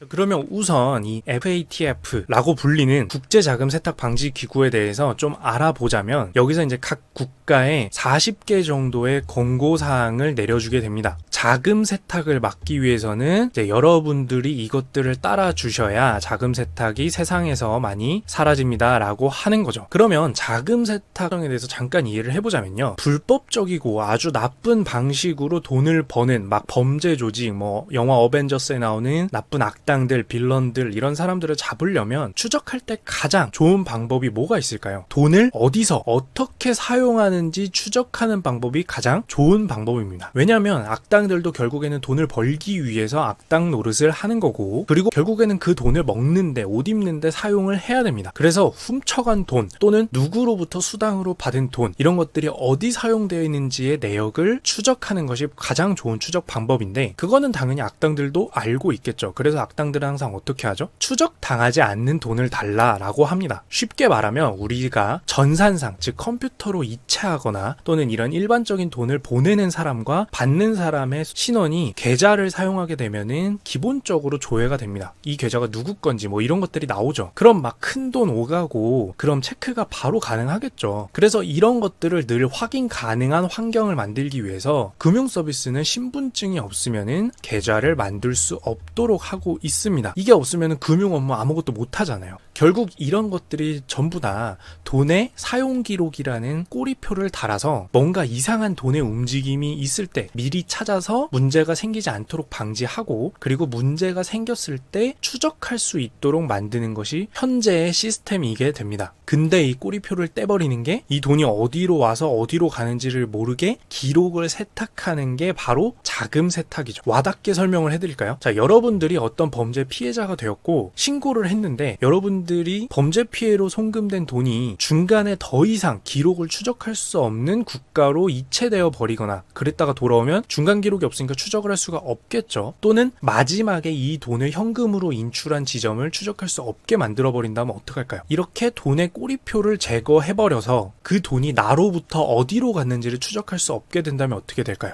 그러면 우선 이 FATF라고 불리는 국제자금세탁방지기구에 대해서 좀 알아보자면, 여기서 이제 각 국가에 40개 정도의 권고사항을 내려주게 됩니다. 자금 세탁을 막기 위해서는 이제 여러분들이 이것들을 따라 주셔야 자금 세탁이 세상에서 많이 사라집니다 라고 하는 거죠. 그러면 자금 세탁에 대해서 잠깐 이해를 해보자면요, 불법적이고 아주 나쁜 방식으로 돈을 버는 막 범죄 조직, 뭐 영화 어벤져스에 나오는 나쁜 악당들, 빌런들, 이런 사람들을 잡으려면 추적할 때 가장 좋은 방법이 뭐가 있을까요? 돈을 어디서 어떻게 사용하는지 추적하는 방법이 가장 좋은 방법입니다. 왜냐하면 악당들도 결국에는 돈을 벌기 위해서 악당 노릇을 하는 거고, 그리고 결국에는 그 돈을 먹는데, 옷 입는데 사용을 해야 됩니다. 그래서 훔쳐간 돈 또는 누구로부터 수당으로 받은 돈, 이런 것들이 어디 사용되어 있는지의 내역을 추적하는 것이 가장 좋은 추적 방법인데, 그거는 당연히 악당들도 알고 있겠죠. 그래서 악당들은 항상 어떻게 하죠? 추적당하지 않는 돈을 달라라고 합니다. 쉽게 말하면 우리가 전산상, 즉 컴퓨터로 이체하거나 또는 이런 일반적인 돈을 보내는 사람과 받는 사람의 신원이 계좌를 사용하게 되면은 기본적으로 조회가 됩니다. 이 계좌가 누구 건지 뭐 이런 것들이 나오죠. 그럼 막 큰 돈 오가고 그럼 체크가 바로 가능하겠죠. 그래서 이런 것들을 늘 확인 가능한 환경을 만들기 위해서 금융 서비스는 신분증이 없으면은 계좌를 만들 수 없도록 하고 있습니다. 이게 없으면은 금융 업무 아무것도 못 하잖아요. 결국 이런 것들이 전부 다 돈의 사용 기록이라는 꼬리표를 달아서 뭔가 이상한 돈의 움직임이 있을 때 미리 찾아서 문제가 생기지 않도록 방지하고, 그리고 문제가 생겼을 때 추적할 수 있도록 만드는 것이 현재의 시스템이게 됩니다. 근데 이 꼬리표를 떼버리는 게, 이 돈이 어디로 와서 어디로 가는지를 모르게 기록을 세탁하는 게 바로 자금 세탁이죠. 와닿게 설명을 해드릴까요? 자, 여러분들이 어떤 범죄 피해자가 되었고 신고를 했는데, 여러분들이 범죄 피해로 송금된 돈이 중간에 더 이상 기록을 추적할 수 없는 국가로 이체되어 버리거나 그랬다가 돌아오면 중간 기록이 없으니까 추적을 할 수가 없겠죠. 또는 마지막에 이 돈을 현금으로 인출한 지점을 추적할 수 없게 만들어 버린다면 어떡할까요? 이렇게 돈의 꼬리표를 제거해버려서 그 돈이 나로부터 어디로 갔는지를 추적할 수 없게 된다면 어떻게 될까요?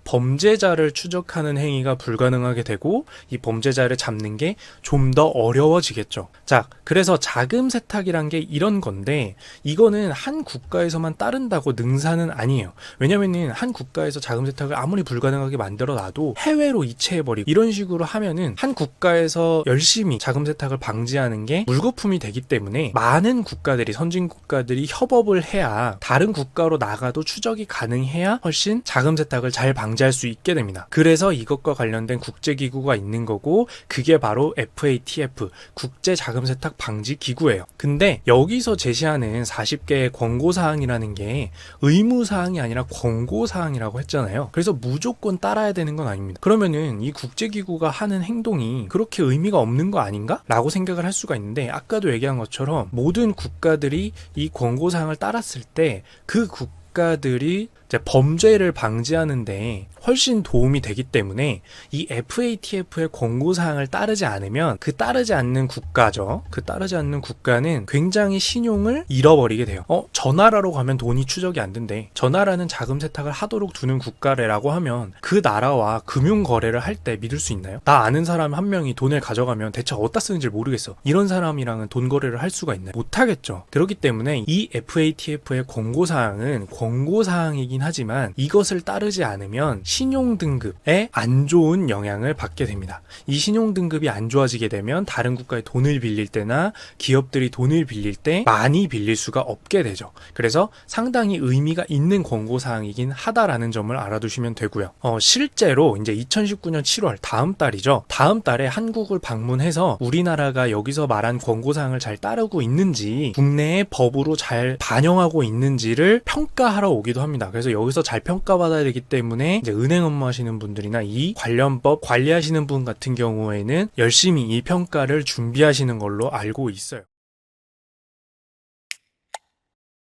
범죄자를 추적하는 행위가 불가능하게 되고, 이 범죄자를 잡는 게 좀 더 어려워지겠죠. 자, 그래서 자금 세탁이란 게 이런 건데, 이거는 한 국가에서만 따른다고 능사는 아니에요. 왜냐면은 한 국가에서 자금 세탁을 아무리 불가능하게 만들어 놔도 해외로 이체해버리고 이런 식으로 하면은 한 국가에서 열심히 자금 세탁을 방지하는 게 물거품이 되기 때문에 많은 국가들이, 선진 국가들이 협업을 해야, 다른 국가로 나가도 추적이 가능해야 훨씬 자금 세탁을 잘 방지할 수 있게 됩니다. 그래서 이것과 관련된 국제기구가 있는 거고, 그게 바로 FATF, 국제자금세탁방지기구예요. 근데 여기서 제시하는 40개의 권고사항이라는 게 의무사항이 아니라 권고사항이라고 했잖아요. 그래서 무조건 따라야 되는 건 아닙니다. 그러면은 이 국제기구가 하는 행동이 그렇게 의미가 없는 거 아닌가? 라고 생각을 할 수가 있는데, 아까도 얘기한 것처럼 모든 국가들이 이 권고사항을 따랐을 때 그 국가들이 이제 범죄를 방지하는데 훨씬 도움이 되기 때문에, 이 FATF의 권고사항을 따르지 않으면 그 따르지 않는 국가죠. 그 따르지 않는 국가는 굉장히 신용을 잃어버리게 돼요. 저 나라로 가면 돈이 추적이 안 된대. 저 나라는 자금 세탁을 하도록 두는 국가래라고 하면 그 나라와 금융 거래를 할 때 믿을 수 있나요? 나 아는 사람 한 명이 돈을 가져가면 대체 어디다 쓰는지 모르겠어. 이런 사람이랑은 돈 거래를 할 수가 있나요? 못 하겠죠. 그렇기 때문에 이 FATF의 권고사항은 권고사항이긴 하지만 이것을 따르지 않으면 신용등급에 안 좋은 영향을 받게 됩니다. 이 신용등급이 안 좋아지게 되면 다른 국가에 돈을 빌릴 때나 기업들이 돈을 빌릴 때 많이 빌릴 수가 없게 되죠. 그래서 상당히 의미가 있는 권고사항이긴 하다라는 점을 알아두시면 되고요. 실제로 이제 2019년 7월, 다음 달이죠. 다음 달에 한국을 방문해서 우리나라가 여기서 말한 권고사항을 잘 따르고 있는지, 국내의 법으로 잘 반영하고 있는지를 평가하러 오기도 합니다. 그래서 여기서 잘 평가받아야 되기 때문에 이제 은행 업무 하시는 분들이나 이 관련 법 관리하시는 분 같은 경우에는 열심히 이 평가를 준비하시는 걸로 알고 있어요.